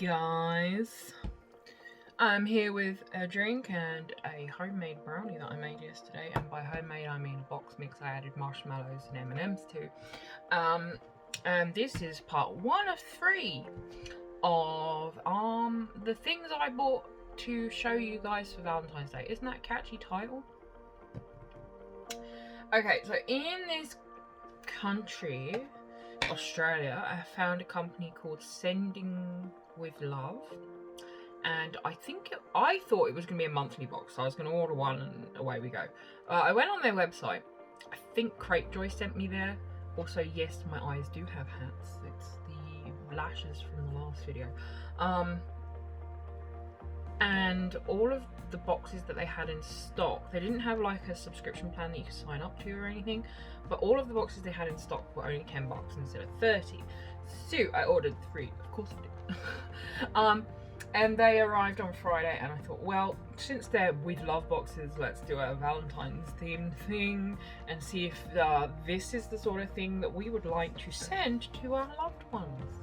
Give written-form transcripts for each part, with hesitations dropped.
guys. I'm here with a drink and a homemade brownie that I made yesterday, and by homemade I mean a box mix. I added marshmallows and M&Ms too. And this is part 1 of 3 of the things I bought to show you guys for Valentine's Day. Isn't that a catchy title? Okay, so in this country, Australia, I found a company called Sending with Love, and I thought it was going to be a monthly box, so I was going to order one and away we go. I went on their website. I think Crepe Joy sent me there. Also, yes, my eyes do have hats. It's the lashes from the last video. And all of the boxes that they had in stock, they didn't have like a subscription plan that you could sign up to or anything, but all of the boxes they had in stock were only 10 bucks instead of 30. So I ordered 3, of course I did. And they arrived on Friday, and I thought, well, since they're with love boxes, let's do a Valentine's themed thing and see if this is the sort of thing that we would like to send to our loved ones.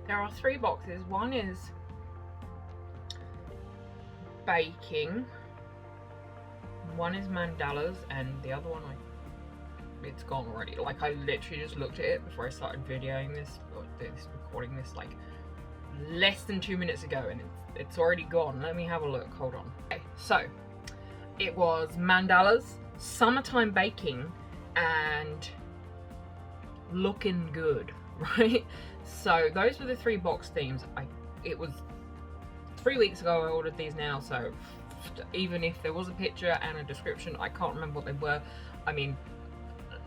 There are 3 boxes. One is baking, one is mandalas, and the other one, it's gone already. Like, I literally just looked at it before I started videoing this, or recording this, like less than 2 minutes ago, and it's already gone. Let me have a look. Hold on. Okay, so it was mandalas, summertime baking, and looking good, right? So those were the 3 box themes. It was 3 weeks ago I ordered these now, so even if there was a picture and a description, I can't remember what they were. I mean,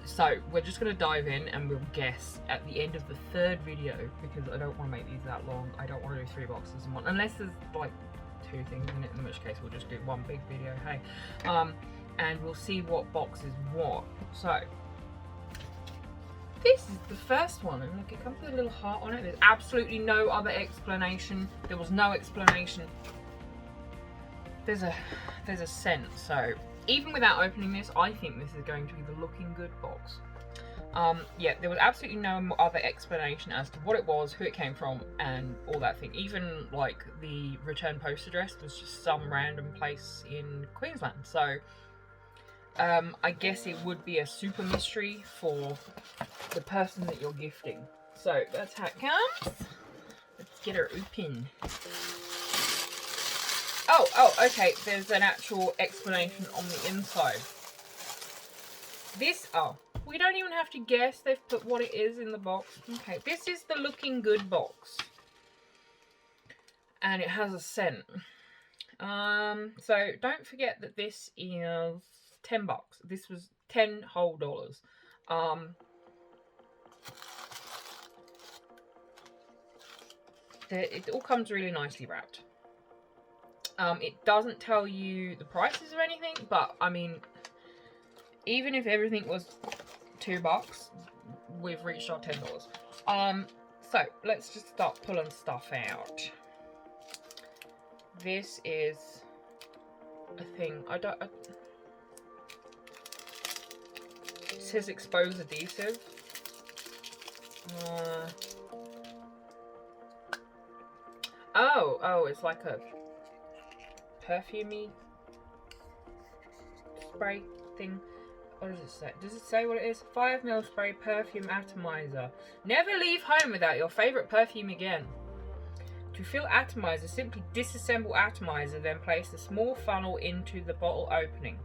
so we're just going to dive in and we'll guess at the end of the 3rd video, because I don't want to make these that long. I don't want to do 3 boxes in one, unless there's like 2 things in it, in which case we'll just do one big video, hey. And we'll see what box is what. So this is the first one, and look, it comes with a little heart on it. There's absolutely no other explanation. There was no explanation. There's a scent, so even without opening this, I think this is going to be the looking good box. Yeah, there was absolutely no other explanation as to what it was, who it came from, and all that thing. Even like the return post address was just some random place in Queensland. So I guess it would be a super mystery for the person that you're gifting. So that's how it comes. Let's get her open. Oh, okay, there's an actual explanation on the inside. We don't even have to guess. They've put what it is in the box. Okay, this is the looking good box, and it has a scent. So don't forget that this is 10 bucks. This was 10 whole dollars. It all comes really nicely wrapped. It doesn't tell you the prices of anything, but I mean, even if everything was 2 bucks, we've reached our $10. So let's just start pulling stuff out. This is a thing. It says expose adhesive. Oh, it's like a perfumey spray thing. What does it say? Does it say what it is? 5 ml spray perfume atomizer. Never leave home without your favorite perfume again. To fill atomizer, simply disassemble atomizer, then place a small funnel into the bottle opening.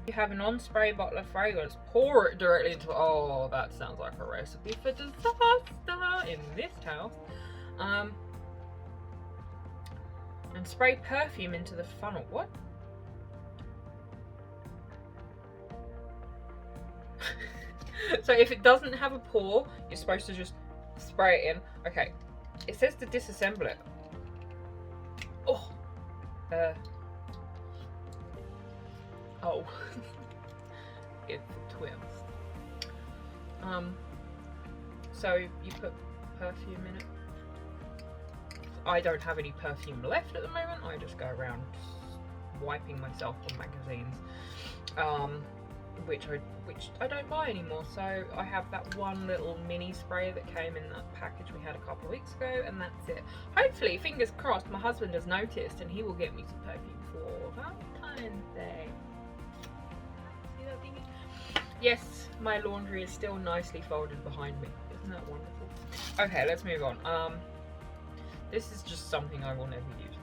You have a non-spray bottle of fragrance. Pour it directly into. Oh, that sounds like a recipe for disaster in this house. And spray perfume into the funnel. What? So if it doesn't have a pour, you're supposed to just spray it in. Okay. It says to disassemble it. Oh. Oh. It's a twist. So you put perfume in it. I don't have any perfume left at the moment. I just go around wiping myself on magazines. which I don't buy anymore. So I have that one little mini spray that came in that package we had a couple of weeks ago, and that's it. Hopefully, fingers crossed, my husband has noticed and he will get me some perfume for Valentine's Day. See that thingy? Yes, my laundry is still nicely folded behind me. Isn't that wonderful? Okay, let's move on. This is just something I will never use.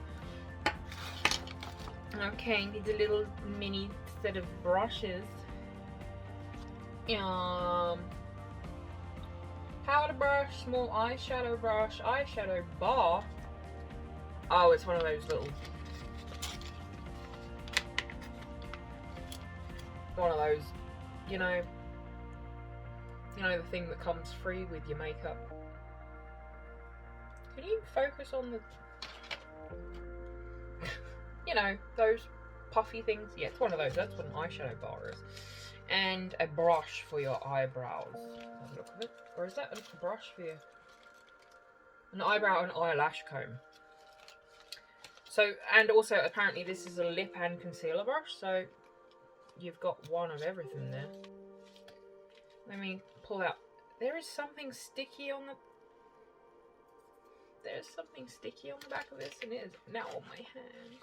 Okay, need a little mini set of brushes. Powder brush, small eyeshadow brush, eyeshadow bar. Oh, it's one of those little, you know the thing that comes free with your makeup. Can you focus on the, those puffy things? Yeah, it's one of those. That's what an eyeshadow bar is. And a brush for your eyebrows. Have a look at it. Or is that a brush for an eyebrow and eyelash comb? So, and also apparently this is a lip and concealer brush, so you've got one of everything there. Let me pull out. There is something sticky on the back of this, and it is now on my hand.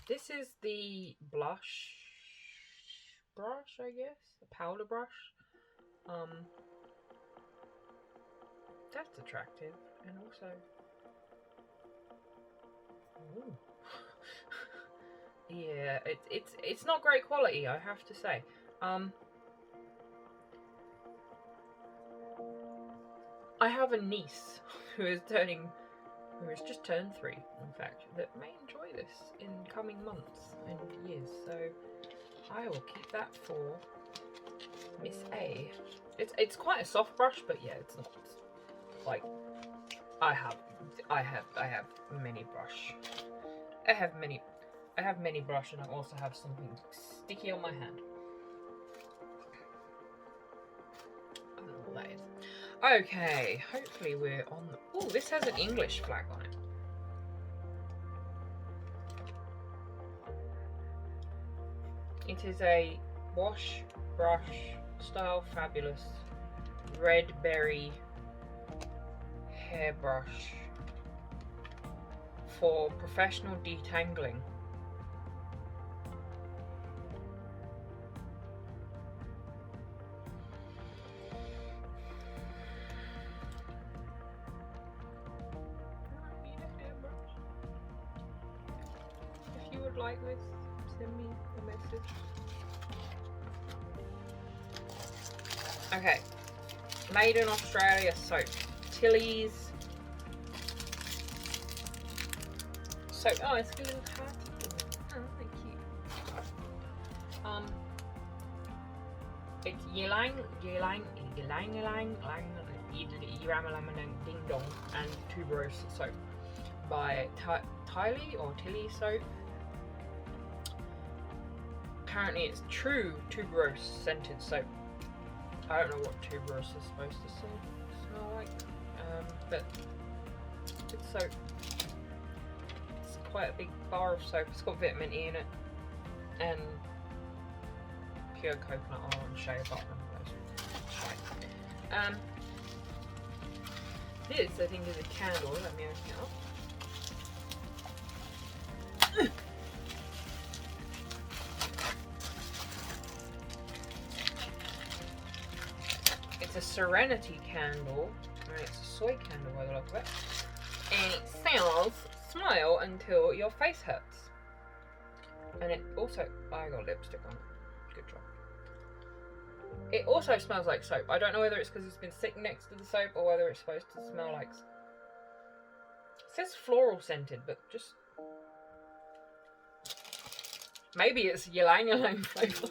This is the blush brush, I guess, a powder brush. That's attractive, and also, ooh. Yeah, it's not great quality, I have to say. I have a niece who has just turned 3, in fact, that may enjoy this in coming months and years. So I will keep that for Miss A. It's quite a soft brush, but yeah, it's not like I have many brush. I have many brush, and I also have something sticky on my hand. I don't know what that is. Okay, hopefully we're on the... Oh, this has an English flag on it. It is a wash brush style fabulous red berry hairbrush for professional detangling. Like this, send me a message. Okay, made in Australia soap, Tilly's soap. Oh, it's got a little heart. Oh, thank you. It's Ylang, Ding Dong, and Tuberose soap by Tilly soap. Apparently it's true tuberose scented soap. I don't know what tuberose is supposed to smell like, but it's soap. It's quite a big bar of soap. It's got vitamin E in it, and pure coconut oil and shea butter. This I think is a candle. Let me open it up. It's a serenity candle, and it's a soy candle by the look of it. And it says, smile until your face hurts. And it also, I got lipstick on it. Good job. It also smells like soap. I don't know whether it's because it's been sitting next to the soap or whether it's supposed to smell like... It says floral scented, but just... Maybe it's ylang ylang flavour.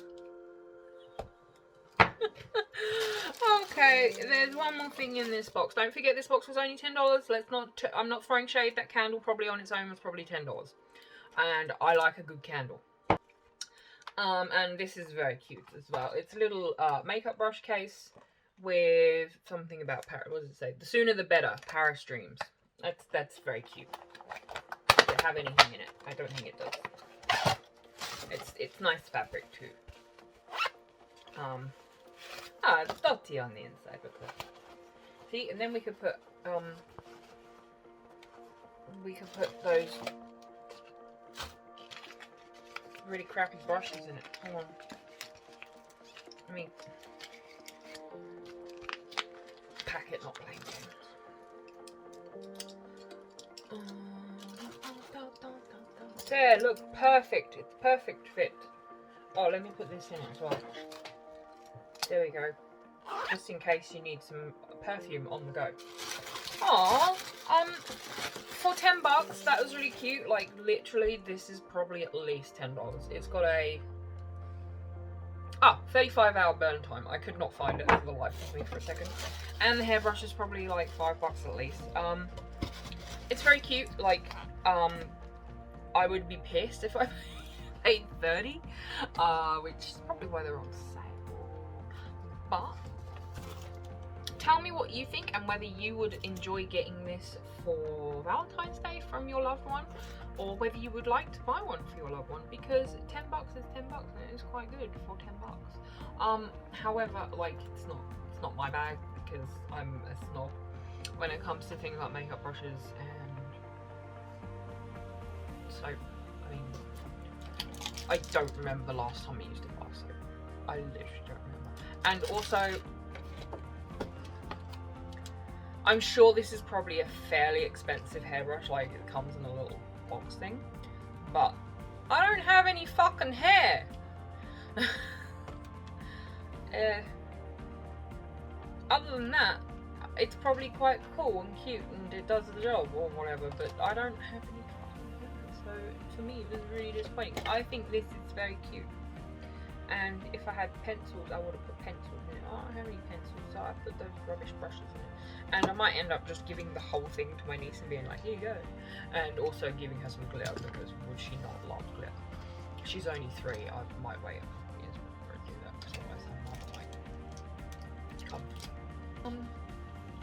Okay, there's one more thing in this box. Don't forget this box was only $10. I'm not throwing shade. That candle probably on its own was probably $10. And I like a good candle. And this is very cute as well. It's a little makeup brush case with something about what does it say? The sooner the better, Paris Dreams. That's very cute. Does it have anything in it? I don't think it does. It's nice fabric too. It's dotty on the inside, look at that. See, and then we could put those really crappy brushes in it. Hold on. I mean, packet, not playing games. There, look, perfect. It's perfect fit. Oh, let me put this in as well. There we go. Just in case you need some perfume on the go. Aww, for $10, that was really cute. Like, literally, this is probably at least $10. It's got a 35-hour burn time. I could not find it for the life of me for a second. And the hairbrush is probably like $5 at least. It's very cute. Like, I would be pissed if I paid $30, which is probably why they're on sale. But tell me what you think and whether you would enjoy getting this for Valentine's Day from your loved one, or whether you would like to buy one for your loved one, because $10 is $10 and it's quite good for $10. However, like, it's not my bag, because I'm a snob when it comes to things like makeup brushes, and so, I mean, I don't remember the last time I used it last, so I literally don't remember. And also, I'm sure this is probably a fairly expensive hairbrush, like it comes in a little box thing, but I don't have any fucking hair. Other than that, it's probably quite cool and cute and it does the job or whatever, but I don't have any fucking hair, so for me it was really disappointing. I think this is very cute, and if I had pencils I would have put pencils in it. I don't have any pencils, so I put those rubbish brushes in it, and I might end up just giving the whole thing to my niece and being like, here you go, and also giving her some glitter, because would she not love glitter? She's only 3, I might wait a couple years before I do that, because otherwise I might like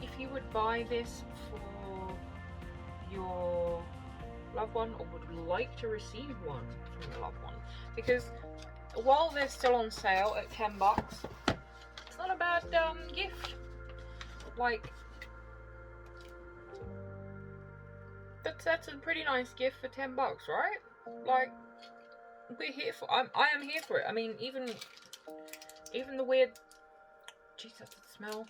if you would buy this for your loved one, or would like to receive one from your loved one, because while they're still on sale at $10, it's not a bad gift. Like, that's a pretty nice gift for $10, right? Like, we're here for. I am here for it. I mean, even the weird. Jeez, that's a smell.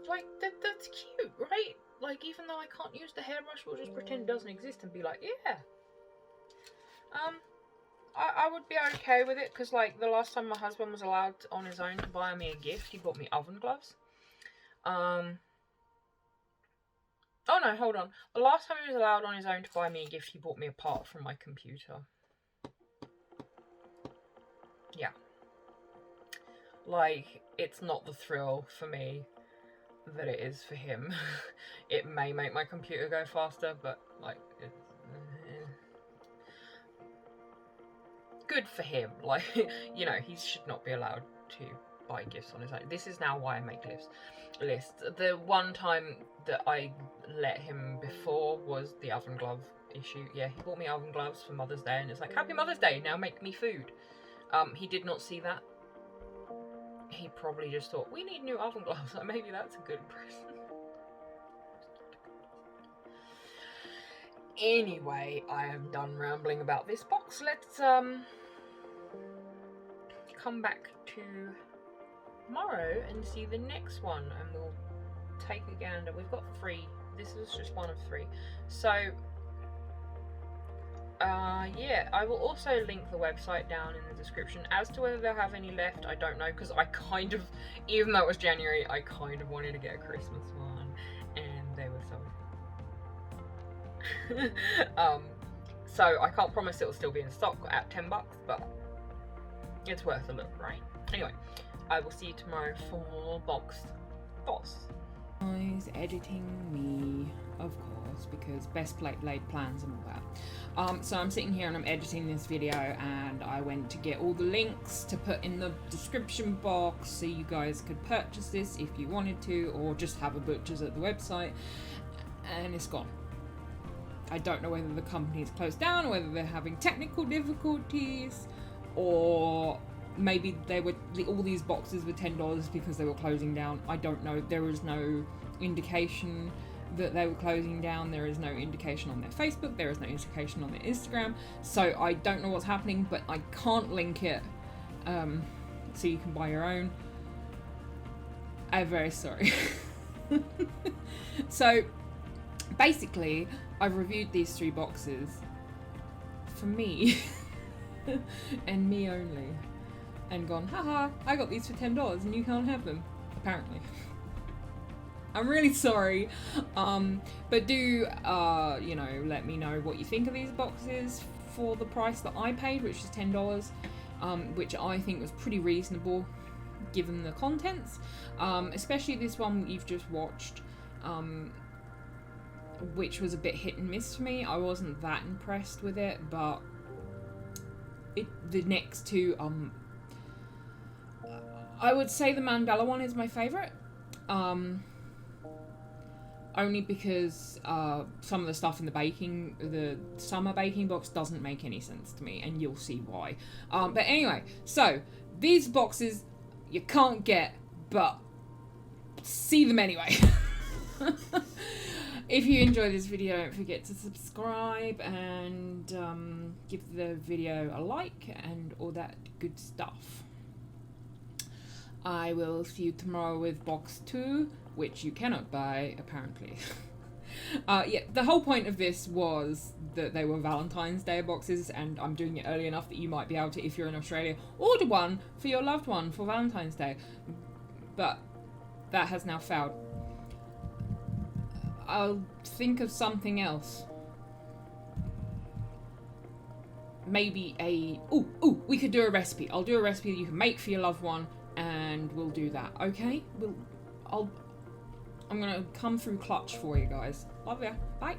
Like that's cute, right? Like, even though I can't use the hairbrush, we'll just pretend it doesn't exist and be like, yeah. I would be okay with it, because like the last time my husband was allowed on his own to buy me a gift, he bought me oven gloves. Oh no, hold on. The last time he was allowed on his own to buy me a gift, he bought me a part from my computer. Yeah. Like, it's not the thrill for me that it is for him. It may make my computer go faster, but like, good for him. Like, you know, he should not be allowed to buy gifts on his own. This is now why I make lists. The one time that I let him before was the oven glove issue. Yeah, he bought me oven gloves for Mother's Day, and it's like, Happy Mother's Day, now make me food. He did not see that. He probably just thought, we need new oven gloves, so maybe that's a good present. Anyway, I am done rambling about this box. Let's come back to tomorrow and see the next one, and we'll take a gander. We've got 3. This is just one of 3. So yeah, I will also link the website down in the description. As to whether they'll have any left, I don't know, because I kind of, even though it was January, I kind of wanted to get a Christmas one, and they were sold. So I can't promise it will still be in stock at $10, but it's worth a look, right? Anyway, I will see you tomorrow for Box Boss. Guys, editing me, of course, because best laid plans and all that. So I'm sitting here and I'm editing this video, and I went to get all the links to put in the description box so you guys could purchase this if you wanted to, or just have a butcher's at the website, and it's gone. I don't know whether the company's closed down or whether they're having technical difficulties, or maybe all these boxes were $10 because they were closing down. I don't know. There is no indication that they were closing down. There is no indication on their Facebook. There is no indication on their Instagram. So I don't know what's happening, but I can't link it so you can buy your own. I'm very sorry. So basically, I've reviewed these 3 boxes for me and me only, and gone, haha, I got these for $10 and you can't have them, apparently. I'm really sorry, but do, you know, let me know what you think of these boxes for the price that I paid, which is $10, which I think was pretty reasonable given the contents, especially this one you've just watched, which was a bit hit and miss for me. I wasn't that impressed with it, but the next 2, I would say the mandala one is my favourite, only because some of the stuff in the summer baking box doesn't make any sense to me, and you'll see why. But anyway, so these boxes you can't get, but see them anyway. If you enjoy this video, don't forget to subscribe and give the video a like and all that good stuff. I will see you tomorrow with box 2, which you cannot buy, apparently. Yeah, the whole point of this was that they were Valentine's Day boxes, and I'm doing it early enough that you might be able to, if you're in Australia, order one for your loved one for Valentine's Day. But that has now failed. I'll think of something else. Maybe we could do a recipe. I'll do a recipe that you can make for your loved one, and we'll do that, okay? I'm gonna come through clutch for you guys. Love ya. Bye.